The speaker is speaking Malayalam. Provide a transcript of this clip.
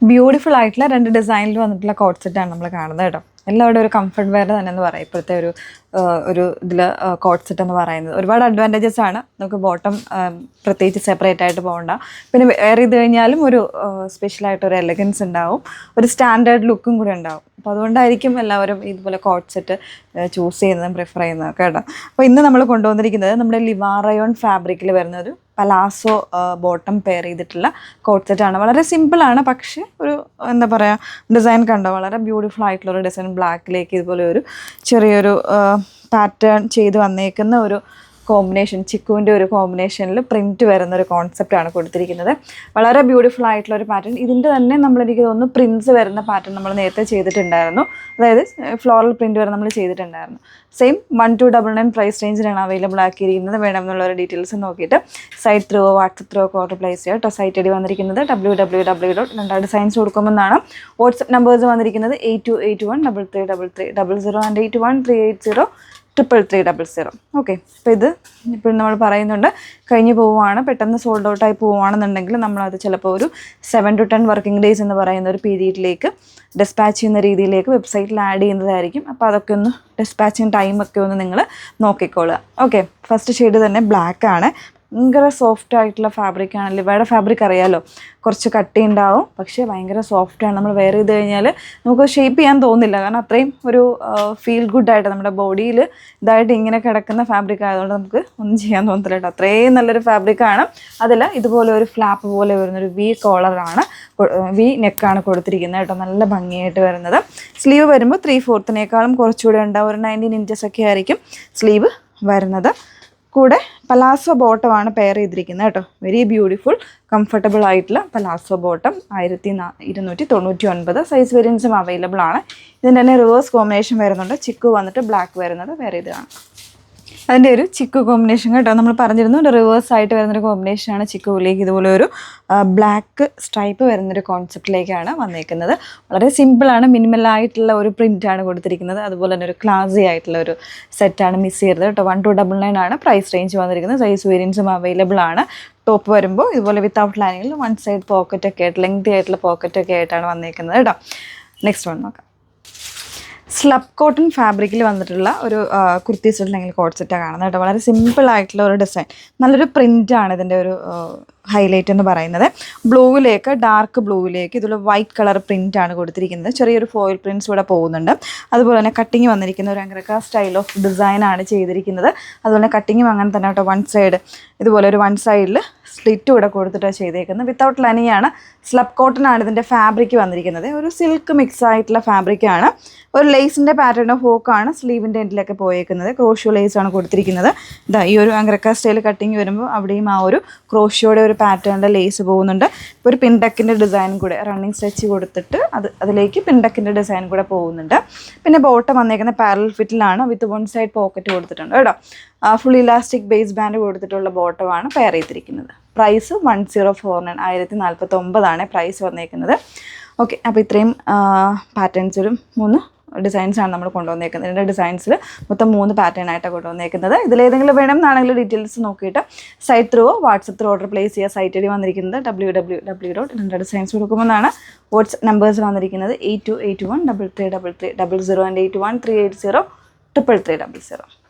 ബ്യൂട്ടിഫുൾ ആയിട്ടുള്ള 2 ഡിസൈനിൽ വന്നിട്ടുള്ള കോട്ട് സെറ്റാണ് നമ്മൾ കാണുന്നത് കേട്ടോ. എല്ലാവരുടെ ഒരു കംഫർട്ട് വെയർ തന്നെ എന്ന് പറയാം ഇപ്പോഴത്തെ ഒരു ഇതിൽ കോട്ട് സെറ്റ് എന്ന് പറയുന്നത്. ഒരുപാട് അഡ്വാൻറ്റേജസ് ആണ്. നമുക്ക് ബോട്ടം പ്രത്യേകിച്ച് സെപ്പറേറ്റ് ആയിട്ട് പോകണ്ട, പിന്നെ വെയർ ചെയ്ത് കഴിഞ്ഞാലും ഒരു സ്പെഷ്യലായിട്ടൊരു എലഗൻസ് ഉണ്ടാവും, ഒരു സ്റ്റാൻഡേർഡ് ലുക്കും കൂടെ ഉണ്ടാവും. അപ്പോൾ അതുകൊണ്ടായിരിക്കും എല്ലാവരും ഇതുപോലെ കോട്ട് സെറ്റ് ചൂസ് ചെയ്യുന്നതും പ്രിഫർ ചെയ്യുന്നതും കേട്ടോ. അപ്പോൾ ഇന്ന് നമ്മൾ കൊണ്ടുവന്നിരിക്കുന്നത് നമ്മുടെ ലിവാറയോൺ ഫാബ്രിക്കിൽ വരുന്ന ഒരു പലാസോ ബോട്ടം പെയർ ചെയ്തിട്ടുള്ള കോട്ട് സെറ്റാണ്. വളരെ സിമ്പിളാണ്, പക്ഷേ ഒരു എന്താ പറയുക ഡിസൈൻ കണ്ടോ, വളരെ ബ്യൂട്ടിഫുൾ ആയിട്ടുള്ളൊരു ഡിസൈൻ. ബ്ലാക്കിലേക്ക് ഇതുപോലെ ഒരു ചെറിയൊരു പാറ്റേൺ ചെയ്ത് വന്നേക്കുന്ന ഒരു കോമ്പിനേഷൻ, ചിക്കുവിൻ്റെ ഒരു കോമ്പിനേഷനിൽ പ്രിൻറ്റ് വരുന്ന ഒരു കോൺസെപ്റ്റാണ് കൊടുത്തിരിക്കുന്നത്. വളരെ ബ്യൂട്ടിഫുൾ ആയിട്ടുള്ള ഒരു പാറ്റേൺ. ഇതിൻ്റെ തന്നെ എനിക്ക് തോന്നുന്നു പ്രിൻസ് വരുന്ന പാറ്റേൺ നമ്മൾ നേരത്തെ ചെയ്തിട്ടുണ്ടായിരുന്നു, അതായത് ഫ്ലോറൽ പ്രിൻറ്റ് വരെ നമ്മൾ ചെയ്തിട്ടുണ്ടായിരുന്നു. സെയിം 1299 പ്രൈസ് റേഞ്ചിലാണ് അവൈലബിൾ ആക്കിയിരിക്കുന്നത്. വേണമെന്നുള്ളൊരു ഡീറ്റെയിൽസ് നോക്കിയിട്ട് സൈറ്റ് ത്രൂ വാട്സപ്പ് ത്രൂ ഒക്കെ ഓർഡർ പ്ലേസ് ചെയ്യുക കേട്ടോ. സൈറ്റ് ഐ വന്നിരിക്കുന്നത് www. ഡിസൈൻസ് കൊടുക്കുമെന്നാണ്. വാട്സപ്പ് നമ്പേഴ്സ് വന്നിരിക്കുന്നത് 8281333300 ആൻഡ് 8138038000. ഓക്കെ, അപ്പോൾ ഇത് ഇപ്പോൾ നമ്മൾ പറയുന്നുണ്ട് കഴിഞ്ഞ് പോവുകയാണ്, പെട്ടെന്ന് സോൾഡ് ഔട്ടായി പോവുകയാണെന്നുണ്ടെങ്കിൽ നമ്മളത് ചിലപ്പോൾ ഒരു 7 to 10 വർക്കിംഗ് ഡേയ്സ് എന്ന് പറയുന്ന ഒരു പീരീഡിലേക്ക് ഡിസ്പാച്ച് ചെയ്യുന്ന രീതിയിലേക്ക് വെബ്സൈറ്റിൽ ആഡ് ചെയ്യുന്നതായിരിക്കും. അപ്പോൾ അതൊക്കെ ഒന്ന് ഡിസ്പാച്ചിങ് ടൈമൊക്കെ ഒന്ന് നിങ്ങൾ നോക്കിക്കോളുക. ഓക്കെ, ഫസ്റ്റ് ഷെയ്ഡ് തന്നെ ബ്ലാക്ക് ആണ്. ഭയങ്കര സോഫ്റ്റ് ആയിട്ടുള്ള ഫാബ്രിക്കാണ്. ലിവയുടെ ഫാബ്രിക് അറിയാമല്ലോ, കുറച്ച് കട്ടി ഉണ്ടാവും, പക്ഷേ ഭയങ്കര സോഫ്റ്റാണ്. നമ്മൾ വെയർ ചെയ്ത് കഴിഞ്ഞാൽ നമുക്ക് ഷേപ്പ് ചെയ്യാൻ തോന്നില്ല, കാരണം അത്രയും ഒരു ഫീൽ ഗുഡായിട്ട് നമ്മുടെ ബോഡിയിൽ ഇതായിട്ട് ഇങ്ങനെ കിടക്കുന്ന ഫാബ്രിക് ആയതുകൊണ്ട് നമുക്ക് ഒന്നും ചെയ്യാൻ തോന്നത്തില്ല കേട്ടോ. അത്രയും നല്ലൊരു ഫാബ്രിക്കാണ്. അതിൽ ഇതുപോലെ ഒരു ഫ്ലാപ്പ് പോലെ വരുന്നൊരു വി കോളറാണ്, വി നെക്കാണ് കൊടുത്തിരിക്കുന്നത് കേട്ടോ. നല്ല ഭംഗിയായിട്ട് വരുന്നത്. സ്ലീവ് വരുമ്പോൾ 3/4 കുറച്ചുകൂടെ ഉണ്ടാവും, ഒരു 19 inches ഒക്കെ ആയിരിക്കും സ്ലീവ് വരുന്നത്. കൂടെ പലാസോ ബോട്ടമാണ് പെയർ ചെയ്തിരിക്കുന്നത് കേട്ടോ. വെരി ബ്യൂട്ടിഫുൾ കംഫർട്ടബിൾ ആയിട്ടുള്ള പലാസോ ബോട്ടം. 1299 സൈസ് വേരിയൻസും അവൈലബിൾ ആണ്. ഇതിൻ്റെ തന്നെ റിവേഴ്സ് കോമ്പിനേഷൻ വരുന്നുണ്ട്. ചിക്കു വന്നിട്ട് ബ്ലാക്ക് വരുന്നത് വേറെ ഇതാണ്. അതിൻ്റെ ഒരു ചിക്കു കോമ്പിനേഷൻ കേട്ടോ. നമ്മൾ പറഞ്ഞിരുന്നു റിവേഴ്സ് ആയിട്ട് വരുന്നൊരു കോമ്പിനേഷനാണ്. ചിക്കുവിലേക്ക് ഇതുപോലെ ഒരു ബ്ലാക്ക് സ്ട്രൈപ്പ് വരുന്നൊരു കോൺസെപ്റ്റിലേക്കാണ് വന്നേക്കുന്നത്. വളരെ സിമ്പിളാണ്, മിനിമലായിട്ടുള്ള ഒരു പ്രിൻ്റാണ് കൊടുത്തിരിക്കുന്നത്. അതുപോലെ തന്നെ ഒരു ക്ലാസി ആയിട്ടുള്ള ഒരു സെറ്റാണ് മിസ് ചെയ്തത് കേട്ടോ. 1299 ആണ് പ്രൈസ് റേഞ്ച് വന്നിരിക്കുന്നത്. സൈസ് വേരിയൻസും അവൈലബിൾ ആണ്. ടോപ്പ് വരുമ്പോൾ ഇതുപോലെ വിത്തൗട്ട് ലൈനിങ്ങിൽ 1 സൈഡ് പോക്കറ്റൊക്കെ ആയിട്ട് ലെങ്തി ആയിട്ടുള്ള പോക്കറ്റൊക്കെ ആയിട്ടാണ് വന്നേക്കുന്നത് കേട്ടോ. നെക്സ്റ്റ് വൺ നോക്കാം. സ്ലബ് കോട്ടൺ ഫാബ്രിക്കിൽ വന്നിട്ടുള്ള ഒരു കുർത്തി സെറ്റ് അല്ലെങ്കിൽ കോട്ട് സെറ്റാണ് കാണുന്നത് കേട്ടോ. വളരെ സിമ്പിൾ ആയിട്ടുള്ള ഒരു ഡിസൈൻ, നല്ലൊരു പ്രിൻ്റാണ് ഇതിൻ്റെ ഒരു ഹൈലൈറ്റ് എന്ന് പറയുന്നത്. ബ്ലൂവിലേക്ക് ഡാർക്ക് ബ്ലൂവിലേക്ക് ഇതുപോലെ വൈറ്റ് കളർ പ്രിൻ്റാണ് കൊടുത്തിരിക്കുന്നത്. ചെറിയൊരു ഫോയിൽ പ്രിൻറ്റ്സ് ഇവിടെ പോകുന്നുണ്ട്. അതുപോലെ തന്നെ കട്ടിങ് വന്നിരിക്കുന്ന ഒരു അംഗ്രക്ക സ്റ്റൈൽ ഓഫ് ഡിസൈനാണ് ചെയ്തിരിക്കുന്നത്. അതുപോലെ തന്നെ കട്ടിങ്ങും അങ്ങനെ തന്നെ കേട്ടോ. 1 സൈഡ് ഇതുപോലെ ഒരു 1 സൈഡിൽ സ്ലിറ്റ് ഇവിടെ കൊടുത്തിട്ടാണ് ചെയ്തേക്കുന്നത്. വിത്തൗട്ട് ലൈനിങ്ങാണ്. സ്ലബ് കോട്ടൺ ആണ് ഇതിൻ്റെ ഫാബ്രിക് വന്നിരിക്കുന്നത്. ഒരു സിൽക്ക് മിക്സ് ആയിട്ടുള്ള ഫാബ്രിക്കാണ്. ഒരു ലേസിൻ്റെ പാറ്റേൺ ഓഫ് ഹോക്കാണ് സ്ലീവിൻ്റെ എൻഡിലൊക്കെ പോയേക്കുന്നത്. ക്രോഷ്യോ ലേസാണ് കൊടുത്തിരിക്കുന്നത്. ഇതാ ഈ ഒരു അംഗ്രക്ക സ്റ്റൈൽ കട്ടിങ് വരുമ്പോൾ അവിടെയും ആ ഒരു ക്രോഷ്യോയുടെ ഒരു പാറ്റേണിൻ്റെ ലേസ് പോകുന്നുണ്ട്. ഇപ്പോൾ ഒരു പിൻഡക്കിൻ്റെ ഡിസൈൻ കൂടെ റണ്ണിങ് സ്റ്റിച്ച് കൊടുത്തിട്ട് അതിലേക്ക് പിൻഡക്കിൻ്റെ ഡിസൈൻ കൂടെ പോകുന്നുണ്ട്. പിന്നെ ബോട്ടം വന്നേക്കുന്ന പാരലൽ ഫിറ്റിലാണ് വിത്ത് 1 സൈഡ് പോക്കറ്റ് കൊടുത്തിട്ടുണ്ട് കേട്ടോ. ഫുൾ ഇലാസ്റ്റിക് ബേസ് ബാൻഡ് കൊടുത്തിട്ടുള്ള ബോട്ടമാണ് പെയർ ചെയ്തിരിക്കുന്നത്. പ്രൈസ് 1049 1049 പ്രൈസ് വന്നേക്കുന്നത്. ഓക്കെ, അപ്പോൾ ഇത്രയും പാറ്റേൺസിലും 3 ഡിസൈൻസാണ് നമ്മൾ കൊണ്ടുവന്നേക്കുന്നത്. 2 ഡിസൈൻസിൽ മൊത്തം 3 പാറ്റേൺ ആയിട്ടാണ് കൊണ്ടുവന്നേക്കുന്നത്. ഇതിലേതെങ്കിലും വേണമെന്നാണെങ്കിൽ ഡീറ്റെയിൽസ് നോക്കിയിട്ട് site through WhatsApp through order place ചെയ്യുക. സൈറ്റ് ഐ വന്നിരിക്കുന്നത് www. ഡിസൈൻസ് കൊടുക്കുമെന്നാണ്. വാട്സപ്പ് നമ്പേഴ്സ് വന്നിരിക്കുന്നത് 8281333300 ആൻഡ് 8138038000.